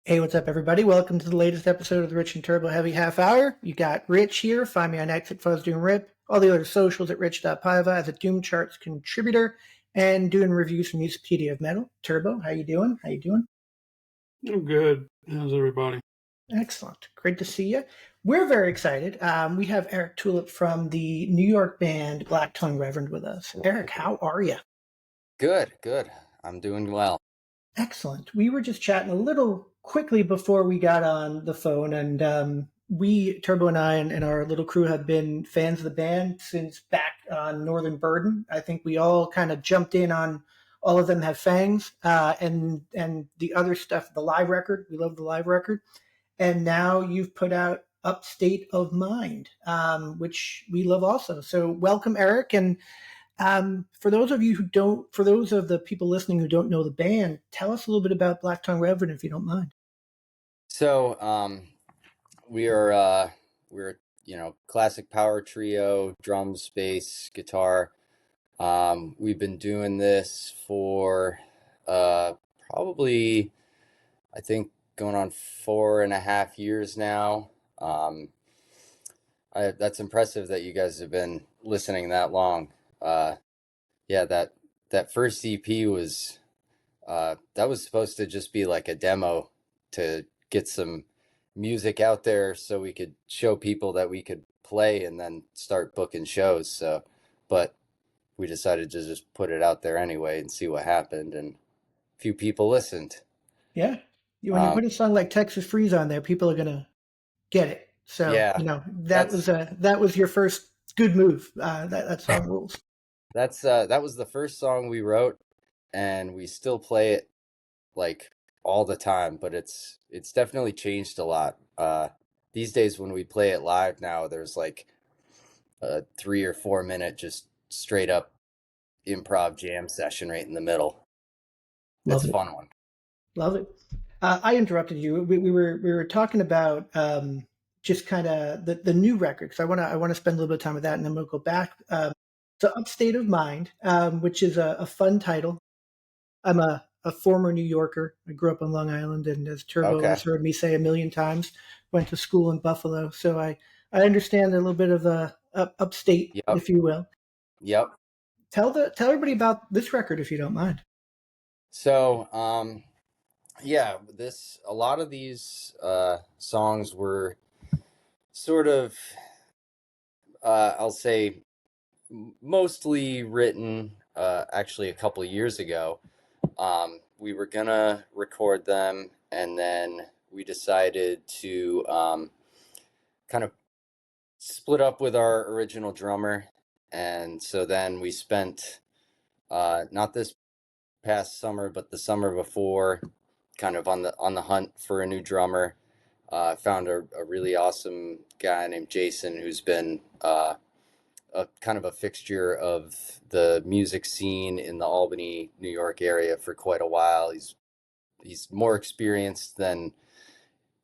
Hey, what's up, everybody? Welcome to the latest episode of the Rich and Turbo Heavy Half Hour. You got Rich here. Find me on X at Fuzz Doom Rip. All the other socials at Rich.Paiva as a Doom Charts contributor and doing reviews from Musipedia of Metal. Turbo, how you doing? I'm good. How's everybody? Excellent. Great to see you. We're very excited. We have Eric Tulip from the New York band Black Tongue Reverend with us. Eric, how are you? Good. I'm doing well. Excellent. We were just chatting a little quickly before we got on the phone, and Turbo and I, and our little crew have been fans of the band since back on Northern Burden. I think we all kind of jumped in on All of Them Have Fangs, and the other stuff, the live record. We love the live record. And now you've put out Upstate of Mind, which we love also. So welcome, Eric. And for those of the people listening who don't know the band, tell us a little bit about Black Tongue Reverend, if you don't mind. So, we're classic power trio, drums, bass, guitar. We've been doing this for probably, I think, going on 4.5 years now. That's impressive that you guys have been listening that long. Yeah, that first EP was that was supposed to just be like a demo to get some music out there so we could show people that we could play and then start booking shows. So, but we decided to just put it out there anyway and see what happened, and a few people listened. Yeah. When you put a song like Texas Freeze on there, people are going to get it. So, Yeah, that was your first good move. That song rules. that was the first song we wrote, and we still play it like all the time, but it's definitely changed a lot. These days when we play it live now, there's like a 3 or 4 minute just straight up improv jam session right in the middle. It's a fun one. Love it. I interrupted you. We were talking about just kind of the new record, because I want to spend a little bit of time with that, and then we'll go back. So Upstate of Mind, which is a fun title. I'm a former New Yorker. I grew up on Long Island, and as Turbo has heard me say a million times, went to school in Buffalo. So I understand a little bit of upstate, if you will. Yep. Tell everybody about this record, if you don't mind. So, yeah, a lot of these songs were sort of, I'll say, mostly written actually a couple of years ago. We were gonna record them, and then we decided to kind of split up with our original drummer, and so then we spent not this past summer, but the summer before, kind of on the hunt for a new drummer. Found a really awesome guy named Jason, who's been a kind of a fixture of the music scene in the Albany, New York area for quite a while. He's more experienced than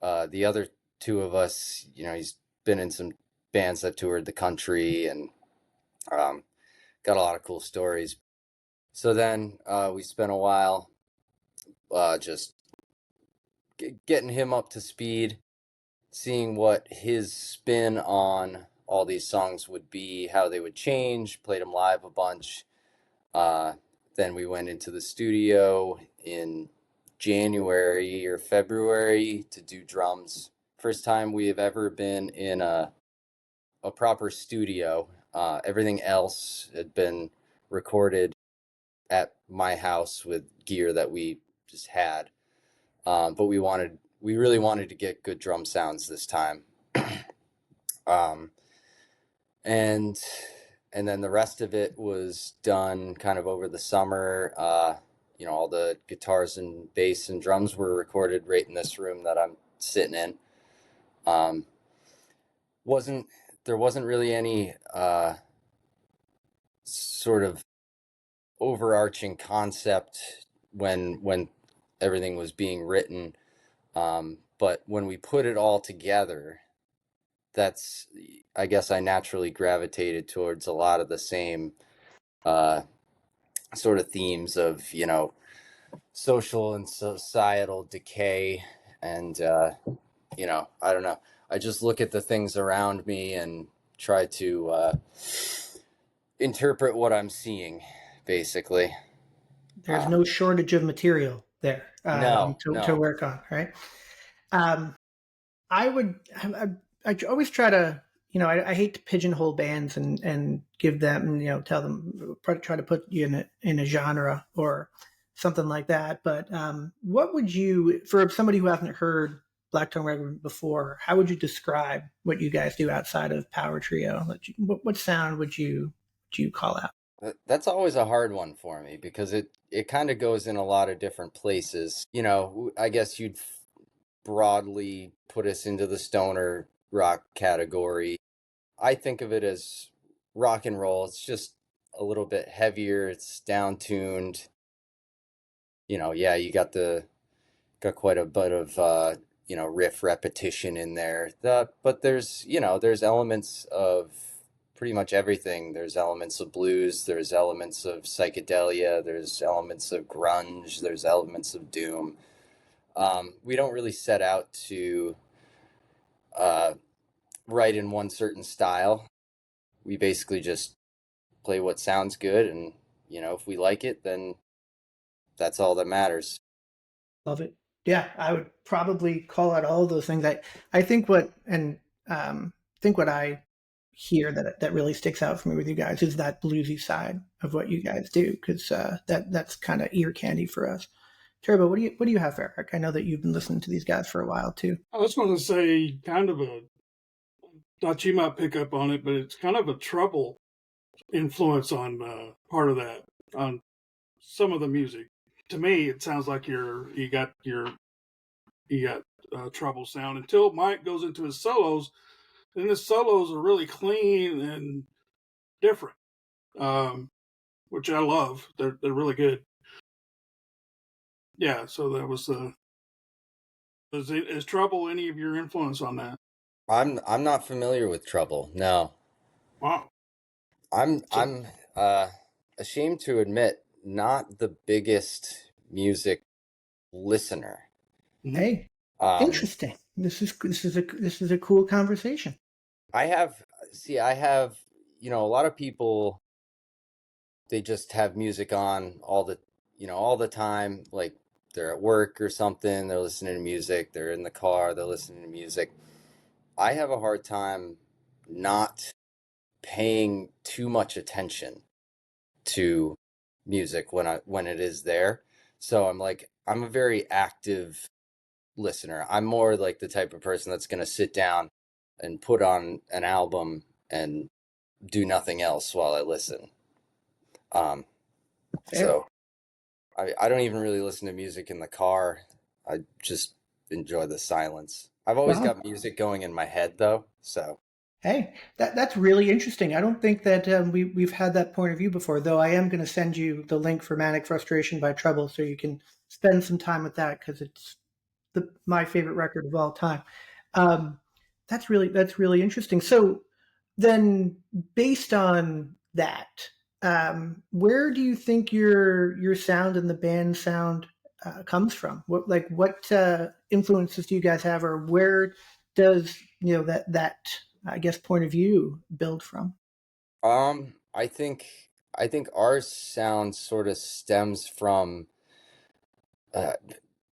the other two of us. You know, he's been in some bands that toured the country, and got a lot of cool stories. So then we spent a while just getting him up to speed, seeing what his spin on all these songs would be, how they would change, played them live a bunch. Then we went into the studio in January or February to do drums. First time we have ever been in a proper studio. Everything else had been recorded at my house with gear that we just had. But we really wanted to get good drum sounds this time. And then the rest of it was done kind of over the summer. All the guitars and bass and drums were recorded right in this room that I'm sitting in. There wasn't really any sort of overarching concept when everything was being written. But when we put it all together, I guess I naturally gravitated towards a lot of the same sort of themes of, social and societal decay, and I don't know. I just look at the things around me and try to interpret what I'm seeing, basically. There's no shortage of material there No, to no. work on, right? Um, I would. I always try to. I hate to pigeonhole bands and give them, tell them, try to put you in a genre or something like that. But what would you, for somebody who hasn't heard Black Tongue Reverend before, how would you describe what you guys do outside of Power Trio? What sound would you call out? That's always a hard one for me because it kind of goes in a lot of different places. I guess you'd broadly put us into the stoner rock category. I think of it as rock and roll. It's just a little bit heavier. It's down tuned. Yeah, you got quite a bit of riff repetition in there. But there's elements of pretty much everything. There's elements of blues, there's elements of psychedelia, there's elements of grunge, there's elements of doom. We don't really set out to uh, write in one certain style. We basically just play what sounds good, and if we like it, then that's all that matters. Love it. Yeah, I would probably call out all of those things. I think what I hear that really sticks out for me with you guys is that bluesy side of what you guys do, because that's kind of ear candy for us. Turbo, what do you have for Eric? I know that you've been listening to these guys for a while too. I was going to say kind of not you might pick up on it, but it's kind of a trouble influence on part of that, on some of the music. To me, it sounds like you got trouble sound until Mike goes into his solos. Then his solos are really clean and different, which I love. They're really good. Yeah, so that was is Trouble any of your influence on that? I'm not familiar with Trouble. No. Wow. I'm So, I'm ashamed to admit not the biggest music listener. Hey, Um interesting. This is a cool conversation. I have a lot of people, they just have music on all the time, like they're at work or something, they're listening to music, they're in the car, they're listening to music. I have a hard time not paying too much attention to music when it is there. So I'm a very active listener. I'm more like the type of person that's going to sit down and put on an album and do nothing else while I listen. Um, Fair. so I don't even really listen to music in the car. I just enjoy the silence. I've always Wow. got music going in my head though. So Hey, that's really interesting. I don't think that we've had that point of view before, though. I am going to send you the link for Manic Frustration by Trouble, so you can spend some time with that, because it's my favorite record of all time. Um, that's really interesting. So then, based on that, where do you think your sound and the band sound comes from? What influences do you guys have, or where does that I guess point of view build from? I think our sound sort of stems from uh,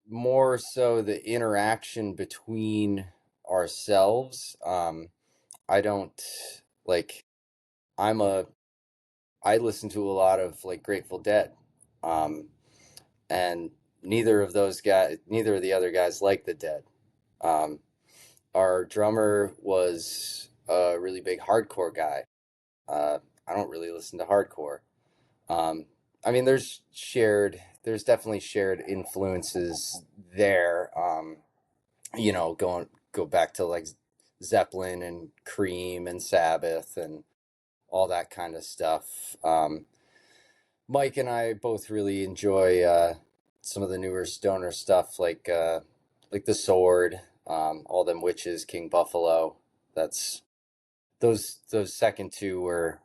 more so the interaction between ourselves. I don't like I'm a I listen to a lot of like Grateful Dead. Um, and neither of the other guys like the Dead. Um, our drummer was a really big hardcore guy. I don't really listen to hardcore. Um, I mean, there's definitely shared influences there. Go back to like Zeppelin and Cream and Sabbath and all that kind of stuff. Mike and I both really enjoy some of the newer stoner stuff, like the Sword, all them witches, King Buffalo. That's those second two are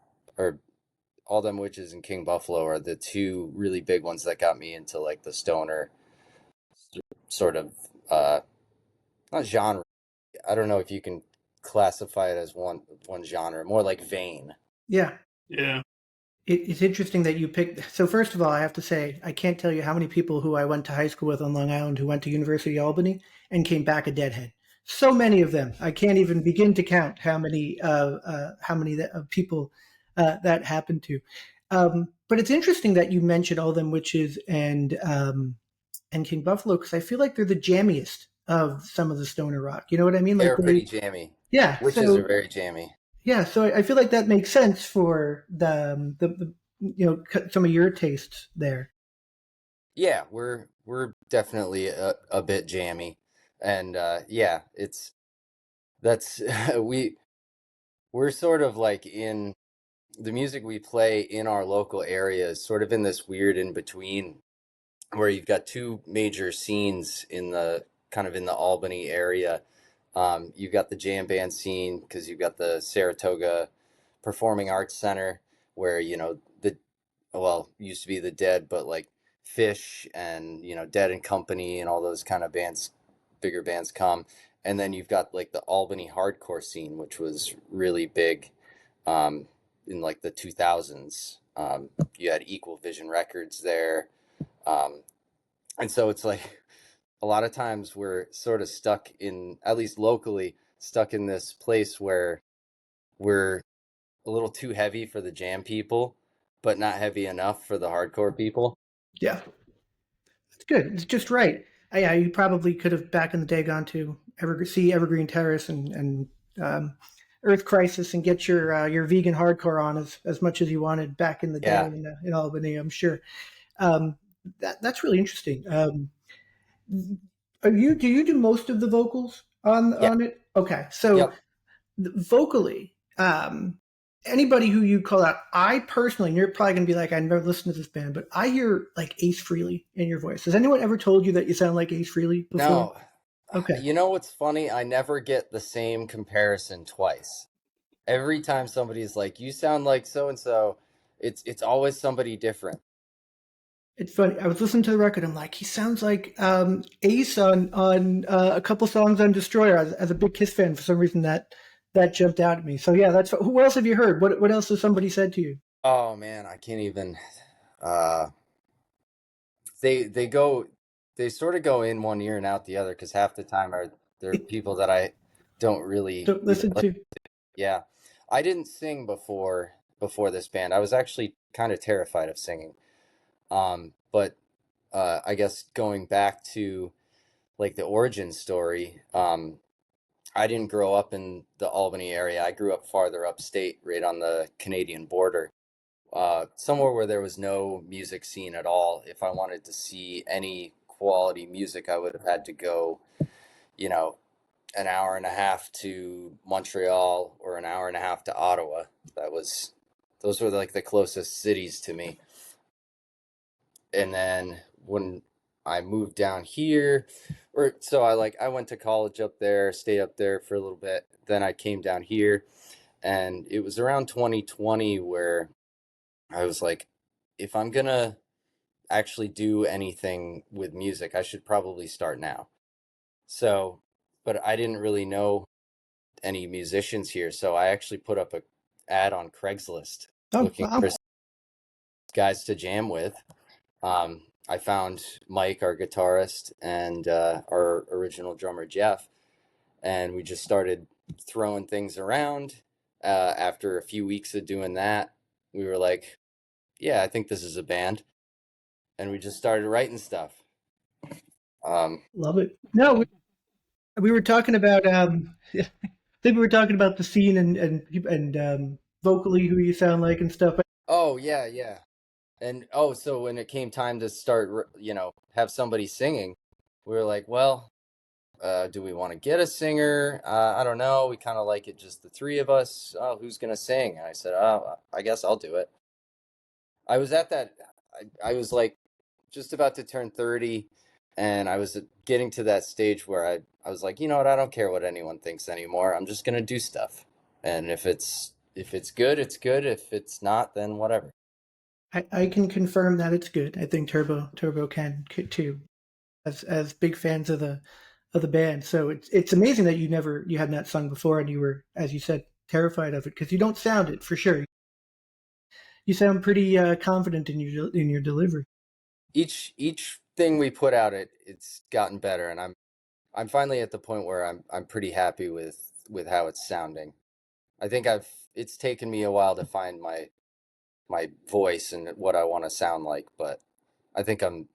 All Them Witches and King Buffalo are the two really big ones that got me into like the stoner sort of not genre. I don't know if you can classify it as one genre, more like vein. Yeah. Yeah. It's interesting that you picked. So first of all, I have to say I can't tell you how many people who I went to high school with on Long Island who went to University of Albany and came back a deadhead. So many of them, I can't even begin to count how many people that happened to. But it's interesting that you mentioned All Them Witches and King Buffalo because I feel like they're the jammiest of some of the stoner rock. You know what I mean? Like They're pretty jammy. yeah. Witches are very jammy. Yeah, so I feel like that makes sense for the some of your tastes there. Yeah, we're definitely a bit jammy, and yeah, that's we're sort of like in the music we play in our local area is sort of in this weird in between where you've got two major scenes in the kind of in the Albany area. You've got the jam band scene because you've got the Saratoga Performing Arts Center where used to be the Dead, but like Fish and Dead and Company and all those kind of bands, bigger bands come. And then you've got like the Albany hardcore scene, which was really big in like the 2000s. You had Equal Vision Records there. And so it's like a lot of times we're sort of stuck in, at least locally, stuck in this place where we're a little too heavy for the jam people, but not heavy enough for the hardcore people. Yeah, it's good. It's just right. Yeah, you probably could have back in the day gone to Evergreen Terrace and Earth Crisis and get your vegan hardcore on as much as you wanted back in the day Yeah. in Albany. I'm sure. That's really interesting. Do you do most of the vocals on it? Okay, so Yep. vocally, anybody who you call out, I personally, and you're probably going to be like, I never listened to this band, but I hear like Ace Frehley in your voice. Has anyone ever told you that you sound like Ace Frehley before? No. Okay. You know what's funny? I never get the same comparison twice. Every time somebody's like, "You sound like so and so," it's always somebody different. It's funny. I was listening to the record. I'm like, he sounds like Ace on a couple songs on Destroyer. As a big Kiss fan, for some reason that jumped out at me. So yeah, that's who else have you heard? What else has somebody said to you? Oh man, I can't even. Uh, they sort of go in one ear and out the other because half the time they're people that I don't really Don't listen to. Yeah, I didn't sing before this band. I was actually kind of terrified of singing. But I guess going back to like the origin story, I didn't grow up in the Albany area. I grew up farther upstate, right on the Canadian border, somewhere where there was no music scene at all. If I wanted to see any quality music, I would have had to go, an hour and a half to Montreal or an hour and a half to Ottawa. Those were like the closest cities to me. And then when I moved down here, I went to college up there, stayed up there for a little bit. Then I came down here, and it was around 2020 where I was like, if I'm gonna actually do anything with music, I should probably start now. So, but I didn't really know any musicians here, so I actually put up a ad on Craigslist Oh, looking wow. for guys to jam with. I found Mike, our guitarist, and our original drummer, Jeff, and we just started throwing things around. After a few weeks of doing that, we were like, yeah, I think this is a band. And we just started writing stuff. Love it. No, we were talking about. I think we were talking about the scene and vocally who you sound like and stuff. Oh, yeah, yeah. And so when it came time to start, have somebody singing, we were like, well, do we want to get a singer? I don't know. We kind of like it just the three of us. Oh, who's going to sing? And I said, oh, I guess I'll do it. I was at that, I was like just about to turn 30, and I was getting to that stage where I was like, you know what? I don't care what anyone thinks anymore. I'm just going to do stuff. And if it's good, it's good. If it's not, then whatever. I can confirm that it's good. I think Turbo can too, as big fans of the band. So it's amazing that you hadn't that sung before, and you were, as you said, terrified of it, because you don't sound it for sure. You sound pretty confident in your delivery. Each thing we put out, it's gotten better, and I'm finally at the point where I'm pretty happy with how it's sounding. I think it's taken me a while to find my voice and what I want to sound like, but I think I'm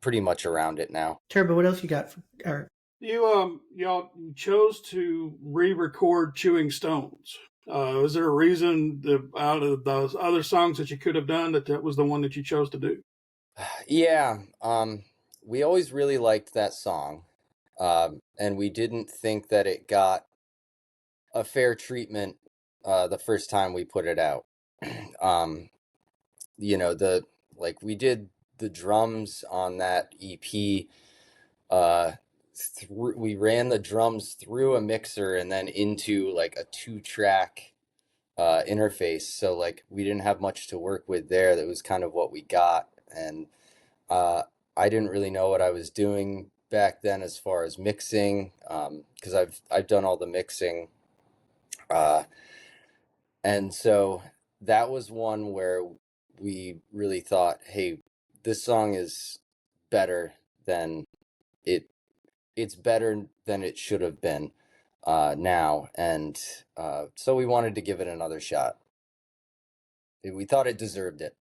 pretty much around it now. Turbo, what else you got for Eric? Y'all chose to re-record Chewing Stones. Was there a reason out of those other songs that you could have done that was the one that you chose to do? Yeah, we always really liked that song, and we didn't think that it got a fair treatment the first time we put it out. um, we did the drums on that EP. We ran the drums through a mixer and then into like a 2-track interface. So like we didn't have much to work with there. That was kind of what we got, and I didn't really know what I was doing back then as far as mixing, because I've done all the mixing, and so that was one where we really thought, hey, this song is better than it it's better than it should have been now, and so we wanted to give it another shot. We thought it deserved it.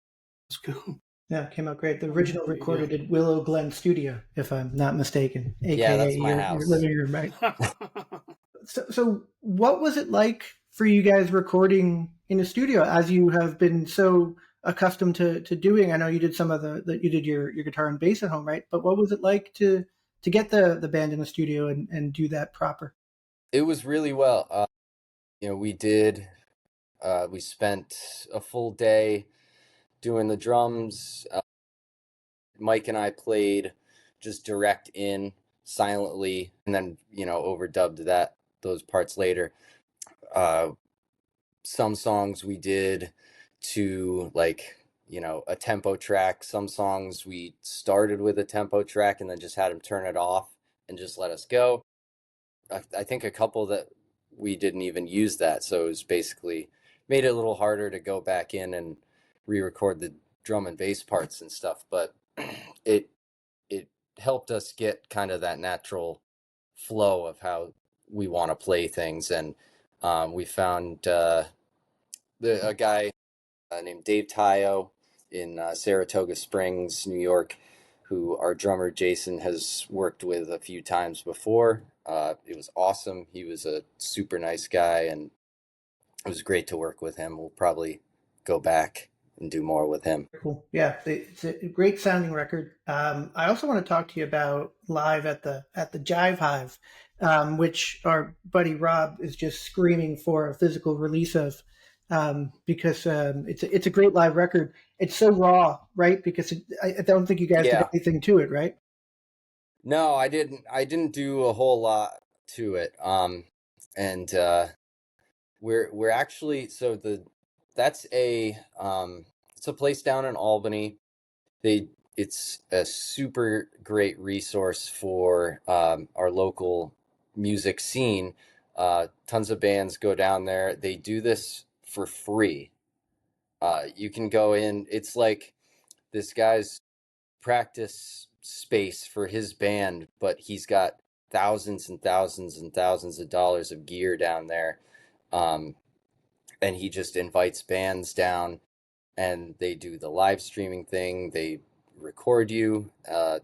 That's cool. Yeah, it came out great. The original recorded at Willow Glen Studio, if I'm not mistaken, aka Yeah, that's my your house. living room, right? So what was it like for you guys recording in a studio, as you have been so accustomed to doing? I know you did some of you did your guitar and bass at home, right? But what was it like to get the band in the studio and do that proper? It was really well. We spent a full day doing the drums. Mike and I played just direct in silently, and then overdubbed those parts later. Some songs we did to a tempo track. Some songs we started with a tempo track and then just had him turn it off and just let us go. I think a couple that we didn't even use that, so it was basically made it a little harder to go back in and re-record the drum and bass parts and stuff, but it helped us get kind of that natural flow of how we want to play things. And we found a guy named Dave Tayo in Saratoga Springs, New York, who our drummer Jason has worked with a few times before. It was awesome. He was a super nice guy, and it was great to work with him. We'll probably go back and do more with him. Cool. Yeah, it's a great sounding record. I also want to talk to you about live at the Jive Hive, which our buddy Rob is just screaming for a physical release of, because it's a great live record. It's so raw, right? Because I don't think you guys did anything to it, right? No, I didn't do a whole lot to it. And we're actually, that's it's a place down in Albany. It's a super great resource for our local music scene. Tons of bands go down there. They do this for free. You can go in. It's like this guy's practice space for his band, but he's got thousands and thousands and thousands of dollars of gear down there. And he just invites bands down, and they do the live streaming thing. They record you.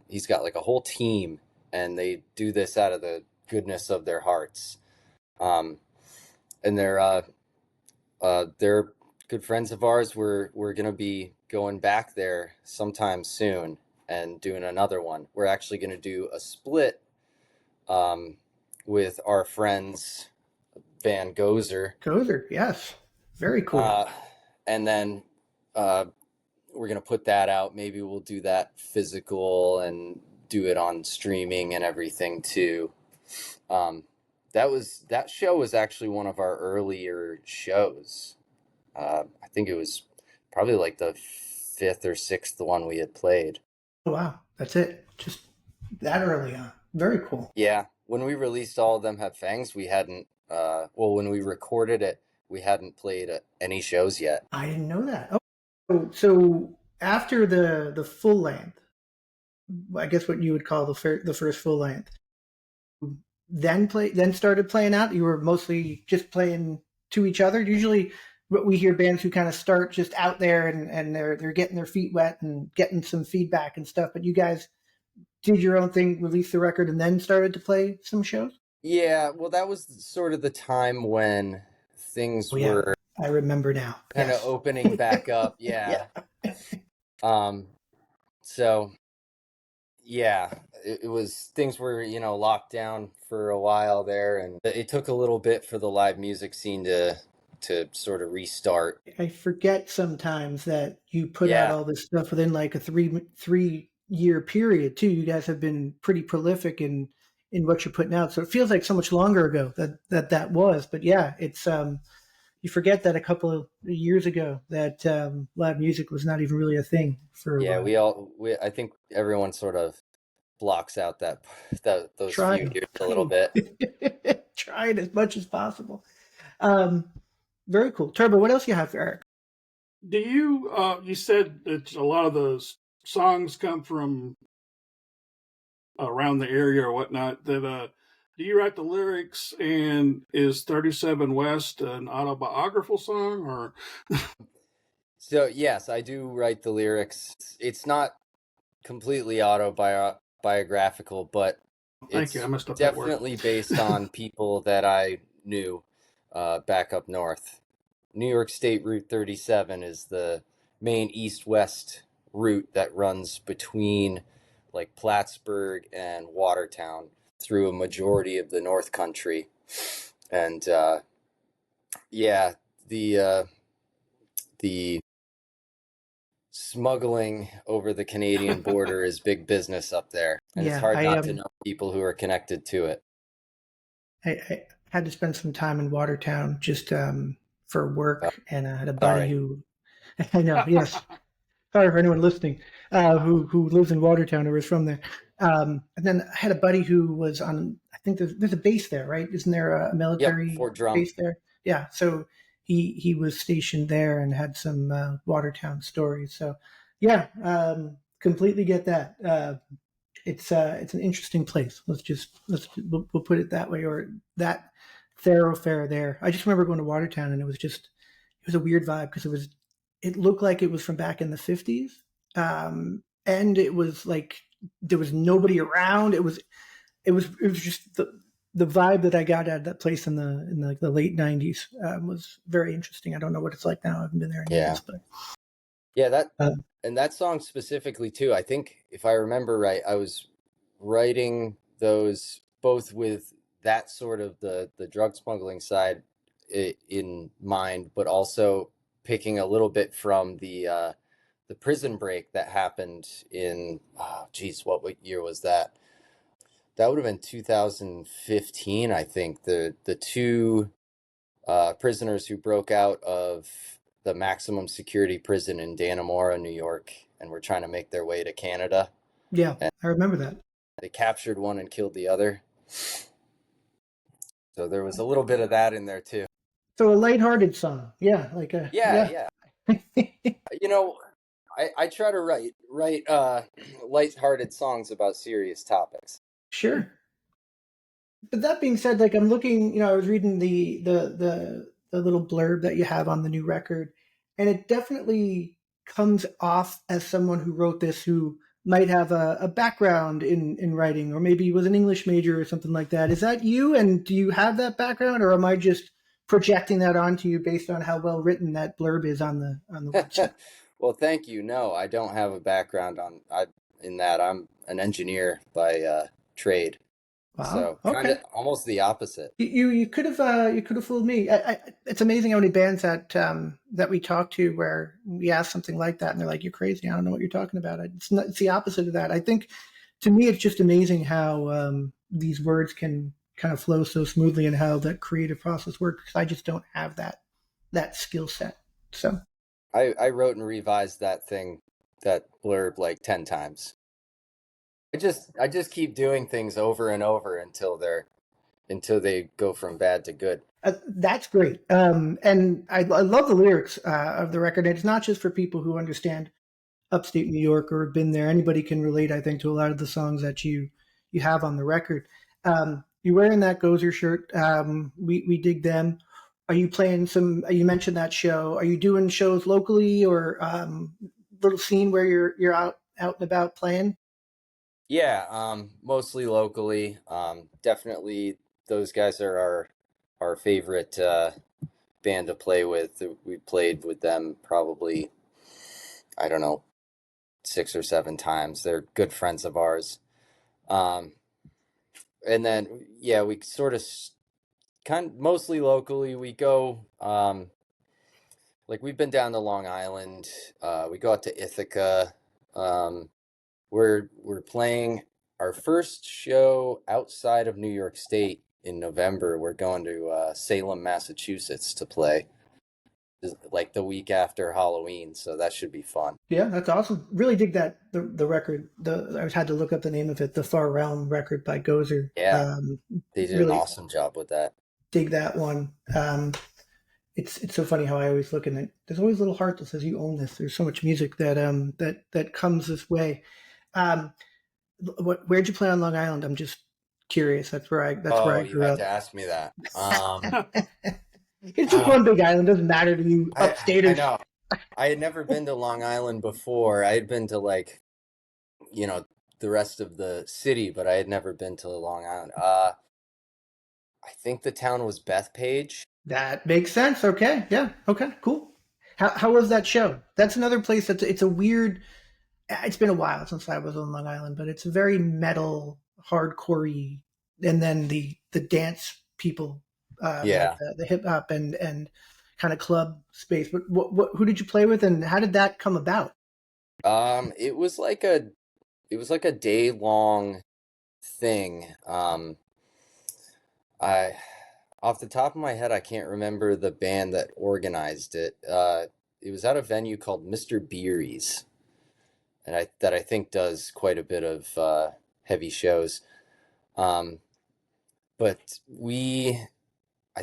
He's got like a whole team, and they do this out of the goodness of their hearts. And they're good friends of ours. We're gonna be going back there sometime soon and doing another one. We're actually gonna do a split with our friends band Gozer. Gozer, yes, very cool. And then we're gonna put that out. Maybe we'll do that physical and do it on streaming and everything too. That show was actually one of our earlier shows. I think it was probably like the fifth or sixth one we had played. Oh, wow. That's it. Just that early on. Very cool. Yeah. When we released All of Them Have Fangs, we hadn't, when we recorded it, we hadn't played any shows yet. I didn't know that. Oh, so after the full length, I guess what you would call the first full length, then started playing out. You were mostly just playing to each other. Usually, what we hear bands who kind of start just out there and they're getting their feet wet and getting some feedback and stuff. But you guys did your own thing, released the record, and then started to play some shows. Yeah, well, that was sort of the time when things were. I remember now. Kind of opening back up. Yeah. So, yeah, it was, things were, locked down for a while there, and it took a little bit for the live music scene to sort of restart. I forget sometimes that you put out all this stuff within like a three-year period too. You guys have been pretty prolific in what you're putting out, so it feels like so much longer ago that was. But yeah, it's you forget that a couple of years ago that live music was not even really a thing for a while. I think everyone sort of blocks out those few years a little bit. Try it as much as possible. Very cool. Turbo, what else do you have for Eric? Do you, you said that a lot of the songs come from around the area or whatnot, that do you write the lyrics, and is 37 West an autobiographical song, or? So, yes, I do write the lyrics. It's not completely autobiographical, but it's definitely based on people that I knew back up north. New York State Route 37 is the main east-west route that runs between like Plattsburgh and Watertown through a majority of the North Country. And the smuggling over the Canadian border is big business up there, and it's hard not to know people who are connected to it. I had to spend some time in Watertown just for work, and I had a buddy who I know, yes. Sorry for anyone listening who lives in Watertown or is from there. And then I had a buddy who was on, I think there's a base there, right? Isn't there a military base there? Yeah. So he was stationed there and had some Watertown stories. So yeah, completely get that. It's an interesting place. We'll put it that way, or that thoroughfare there. I just remember going to Watertown, and it was a weird vibe because it looked like it was from back in the 50s. And it was like there was nobody around. It was just the vibe that I got out of that place in the late 90s was very interesting. I don't know what it's like now. I haven't been there in years, but and that song specifically too, I think if I remember right, I was writing those both with that sort of the drug smuggling side in mind, but also picking a little bit from the prison break that happened in, what year was that? That would have been 2015, I think. The two prisoners who broke out of the maximum security prison in Dannemora, New York, and were trying to make their way to Canada. Yeah, I remember that. They captured one and killed the other. So there was a little bit of that in there too. So a lighthearted song. Yeah, like a yeah. I try to write lighthearted songs about serious topics. Sure. But that being said, like I'm looking, I was reading the little blurb that you have on the new record, and it definitely comes off as someone who wrote this who might have a background in writing, or maybe was an English major or something like that. Is that you? And do you have that background, or am I just projecting that onto you based on how well written that blurb is on the website? Well, thank you. No, I don't have a background in that. I'm an engineer by trade. Wow. So kind of almost the opposite. You could have fooled me. It's amazing how many bands that we talk to where we ask something like that and they're like, "You're crazy. I don't know what you're talking about." It's the opposite of that. I think to me it's just amazing how these words can kind of flow so smoothly and how that creative process works. I just don't have that skill set. So I wrote and revised that thing that blurb like 10 times. I just keep doing things over and over until they go from bad to good. That's great. And I love the lyrics of the record. It's not just for people who understand upstate New York or have been there. Anybody can relate, I think, to a lot of the songs that you have on the record. You're wearing that Gozer shirt. We dig them. Are you playing some? You mentioned that show. Are you doing shows locally or little scene where you're out and about playing? Yeah, mostly locally. Definitely, those guys are our favorite band to play with. We played with them probably, I don't know, 6 or 7 times. They're good friends of ours. And then yeah, we sort of mostly locally. We go like we've been down to Long Island. We go out to Ithaca. We're playing our first show outside of New York State in November. We're going to Salem, Massachusetts to play like the week after Halloween, so that should be fun. Yeah, that's awesome. Really dig that the record. I had to look up the name of it, the Far Realm record by Gozer. Yeah, they did an Really awesome job with that. dig that one. It's so funny how I always look in it. There's always a little heart that says you own this. There's so much music that comes this way. Where'd you play on Long Island? I'm just curious. That's where I You grew had up. to ask me that. It's just one big island. Doesn't matter to you upstaters. I know. I had never been to Long Island before. I had been to like, the rest of the city, but I had never been to Long Island. I think the town was Bethpage. That makes sense. Okay. Yeah. Okay. Cool. How was that show? That's another place it's a weird. It's been a while since I was on Long Island, but it's very metal, hardcore-y, and then the dance people, Yeah. like the hip hop and kind of club space. But who did you play with, and how did that come about? It was like a day-long thing. I Off the top of my head, I can't remember the band that organized it. It was at a venue called Mr. Beery's, and I think does quite a bit of heavy shows. But I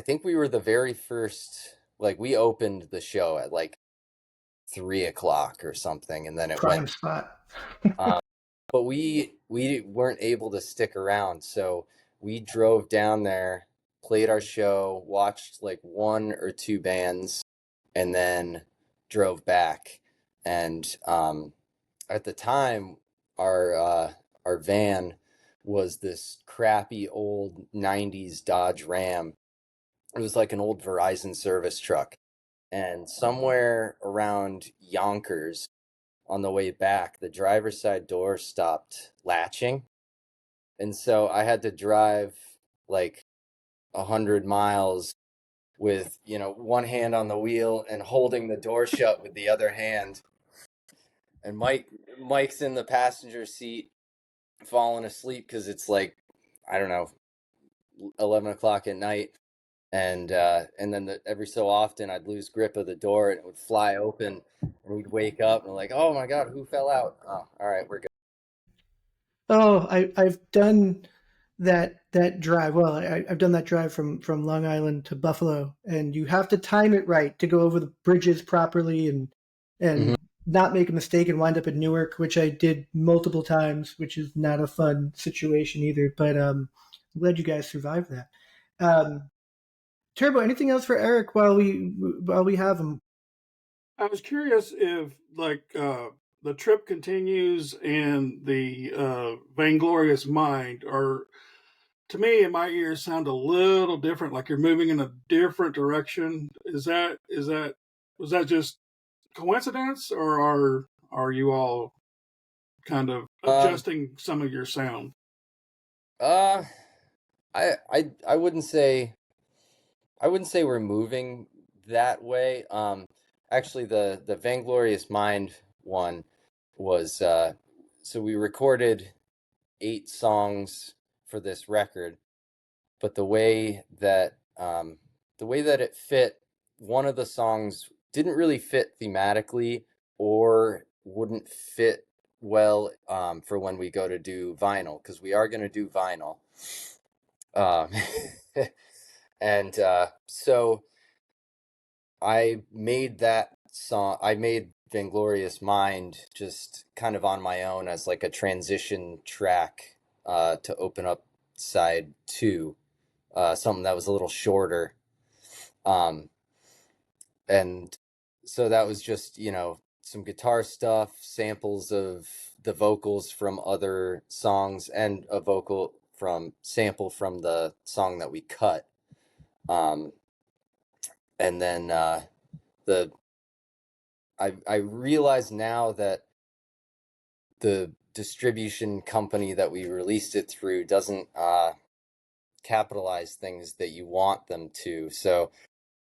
think we were the very first. Like we opened the show at like 3 o'clock or something, and then it Prime went. spot. But we weren't able to stick around, so we drove down there, played our show, watched like 1 or 2 bands, and then drove back. And at the time, our van was this crappy old '90s Dodge Ram. It was like an old Verizon service truck, and somewhere around Yonkers, on the way back, the driver's side door stopped latching. And so I had to drive like 100 miles with, one hand on the wheel and holding the door shut with the other hand. And Mike's in the passenger seat falling asleep because it's like, I don't know, 11 o'clock at night. And then every so often I'd lose grip of the door and it would fly open and we'd wake up and we're like, oh my God, who fell out? Oh, all right, we're good. Oh, I've done that drive. Well, I've done that drive from Long Island to Buffalo, and you have to time it right to go over the bridges properly and Mhm. not make a mistake and wind up at Newark, which I did multiple times, which is not a fun situation either. But I'm glad you guys survived that. Turbo, anything else for Eric while we have him? I was curious if, like, the trip continues and the vainglorious mind, or to me, in my ears, sound a little different. Like you're moving in a different direction. Was that just coincidence, or are you all kind of adjusting some of your sound? I wouldn't say we're moving that way. Actually, the Vainglorious Mind one was so we recorded 8 songs for this record, but the way that it fit, one of the songs didn't really fit thematically or wouldn't fit well for when we go to do vinyl, because we are going to do vinyl. And so I made that song, I made Vainglorious Mind just kind of on my own as like a transition track to open up side two, something that was a little shorter. And so that was just, some guitar stuff, samples of the vocals from other songs, and a sample from the song that we cut. And then I realize now that the distribution company that we released it through doesn't capitalize things that you want them to. So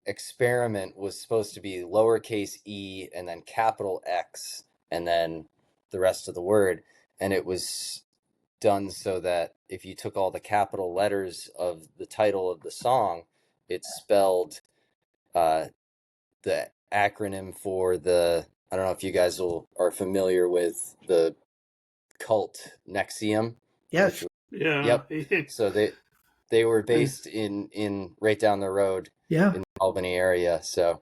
Experiment was supposed to be lowercase e and then capital X and then the rest of the word. And it was done so that if you took all the capital letters of the title of the song, it spelled the acronym for I don't know if you guys are familiar with the cult Nexium. Yes. Yeah. Yep. So they were based in right down the road in the Albany area. So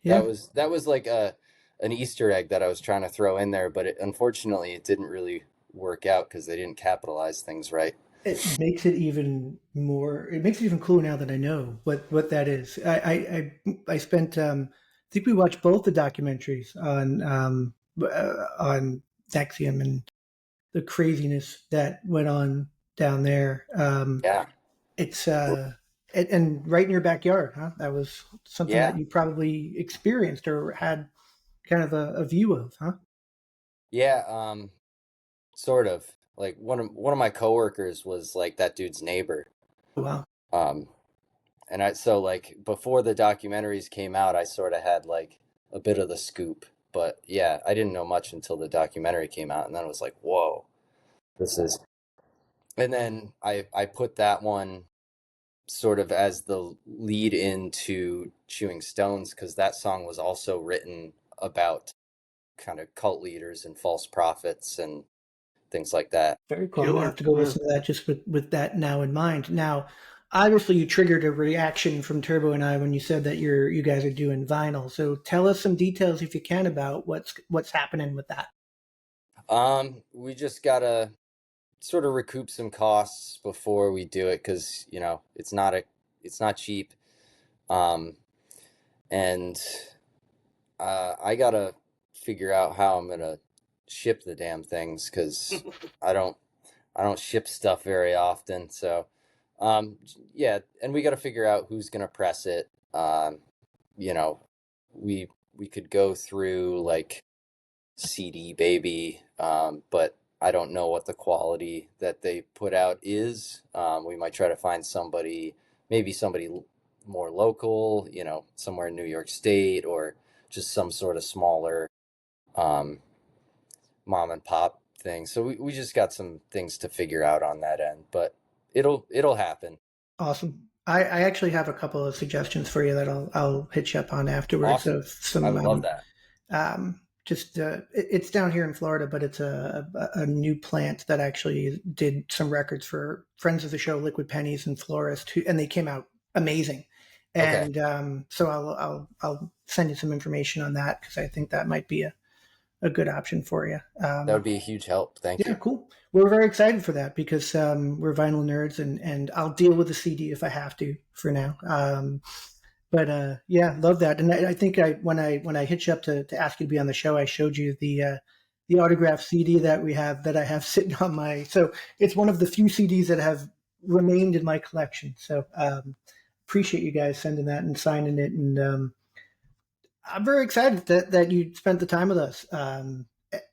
that was like an Easter egg that I was trying to throw in there, but unfortunately it didn't really work out because they didn't capitalize things right. It makes it even cooler now that I know what that is. I spent I think we watched both the documentaries on Nexium and the craziness that went on down there. Yeah. It's and right in your backyard, huh? That was something that you probably experienced or had kind of a view of, huh? Yeah, sort of. Like one of my coworkers was like that dude's neighbor. Wow. And so like before the documentaries came out, I sort of had like a bit of the scoop. But yeah, I didn't know much until the documentary came out, and then it was like, whoa, this is. And then I put that one sort of as the lead into Chewing Stones, because that song was also written about kind of cult leaders and false prophets and things like that. Very cool. I'm gonna have to go listen to that just with that now in mind. Now, obviously, you triggered a reaction from Turbo and I when you said that you guys are doing vinyl. So tell us some details if you can about what's happening with that. We just gotta sort of recoup some costs before we do it, because it's not cheap. And I gotta figure out how I'm gonna ship the damn things, because I don't ship stuff very often. So yeah, and we got to figure out who's gonna press it. We could go through like CD Baby, but I don't know what the quality that they put out is. We might try to find maybe somebody more local, somewhere in New York State, or just some sort of smaller mom and pop thing. So we just got some things to figure out on that end, but it'll happen. Awesome. I actually have a couple of suggestions for you that I'll hit you up on afterwards. Awesome. Of some, I would love that. It's down here in Florida, but it's a new plant that actually did some records for friends of the show, Liquid Pennies and Florist, and they came out amazing. And so I'll send you some information on that, because I think that might be a good option for you. That would be a huge help. Thank you. Yeah, cool. We're very excited for that, because we're vinyl nerds, and I'll deal with the CD if I have to for now. But yeah, love that. And I think when I hit you up to ask you to be on the show, I showed you the autographed CD that I have sitting on my. So it's one of the few CDs that have remained in my collection. So appreciate you guys sending that and signing it, and I'm very excited that you spent the time with us.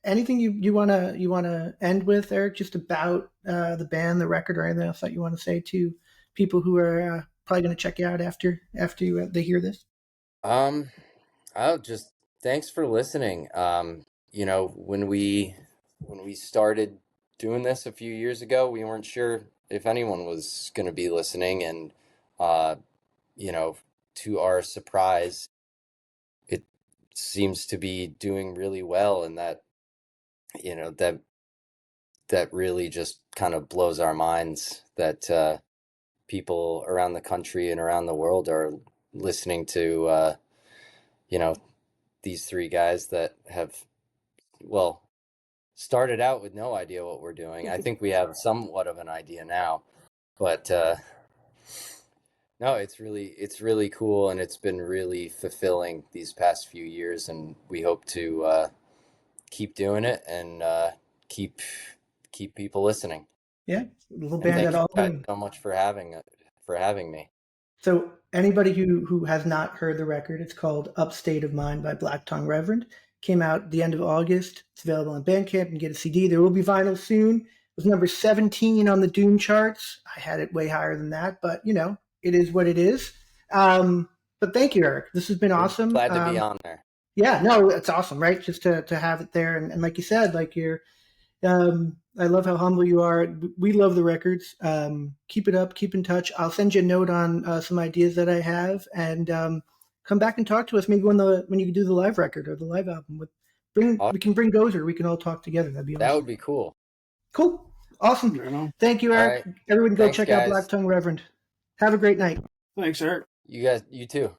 Anything you wanna end with, Eric? Just about the band, the record, or anything else that you want to say to people who are probably going to check you out after they hear this? Oh, just thanks for listening. When we started doing this a few years ago, we weren't sure if anyone was going to be listening, and to our surprise, seems to be doing really well, and that, you know, that really just kind of blows our minds that people around the country and around the world are listening to you know, these three guys that have, well, started out with no idea what we're doing. I think we have somewhat of an idea now, but no, it's really cool, and it's been really fulfilling these past few years, and we hope to keep doing it and keep people listening. Yeah, little And band thank at you guys Albany. so much for having me. So anybody who has not heard the record, it's called Upstate of Mind by Black Tongue Reverend. Came out the end of August. It's available on Bandcamp. You can get a CD. There will be vinyl soon. It was number 17 on the Doom charts. I had it way higher than that, but you know, it is what it is. But thank you, Eric. This has been awesome. Glad to be on there. Yeah, no, it's awesome, right? Just to have it there. And like you said, like you're I love how humble you are. We love the records. Keep it up. Keep in touch. I'll send you a note on some ideas that I have, and come back and talk to us maybe when you do the live record or the live album. We can bring Gozer. We can all talk together. That'd be awesome. That would be cool. Cool. Awesome. Yeah. Thank you, Eric. All right. Everyone go Thanks, check guys. out Black Tongue Reverend. Have a great night. Thanks, Eric. You too.